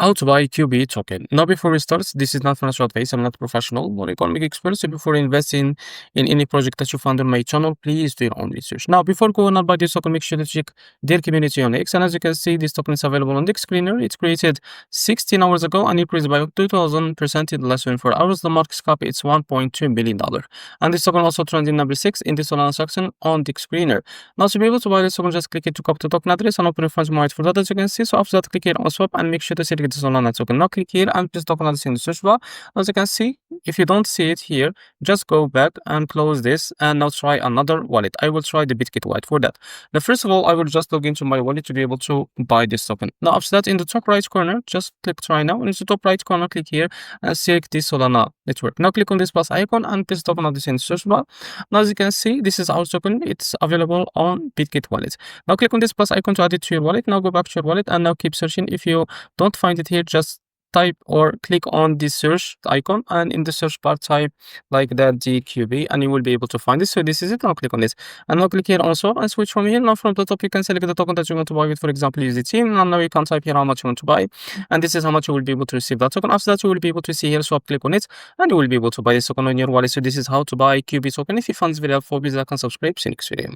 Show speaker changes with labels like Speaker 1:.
Speaker 1: How to buy QB token. Now, before we start, this is not financial advice. I'm not professional or economic expert. So before investing in any project that you find on my channel, please do your own research. Now, before going on buy this token, make sure to check their community on X. And as you can see, this token is available on the screener. It's created 16 hours ago and increased by 2000% in less than 4 hours. The market cap is $1.2 billion. And this token also trending number 6 in the Solana section on the screener. Now, to be able to buy this token, just click here to copy the token address and open your funds wallet for that, as you can see. So after that, click here on swap and make sure to select the Solana token. Now click here and press token address in the search bar. As you can see, if you don't see it here, just go back and close this and now try another wallet. I will try the Bitget wallet for that. Now, first of all, I will just log into my wallet to be able to buy this token. Now after that, in the top right corner, just click try now. And in the top right corner, click here and select the Solana network. Now click on this plus icon and press token address in the search bar. Now as you can see, this is our token. It's available on Bitget wallet. Now click on this plus icon to add it to your wallet. Now go back to your wallet and now keep searching. If you don't find it here, just type or click on the search icon and in the search bar type like that QB and you will be able to find this. So this is it. Now click on this and now click here on swap and switch from here. Now from the top you can select the token that you want to buy with, for example USDT, and now you can type here how much you want to buy and this is how much you will be able to receive that token. After that you will be able to see here swap, click on it and you will be able to buy this token on your wallet. So this is how to buy QB token. If you find this video helpful, please like and subscribe. See you next video.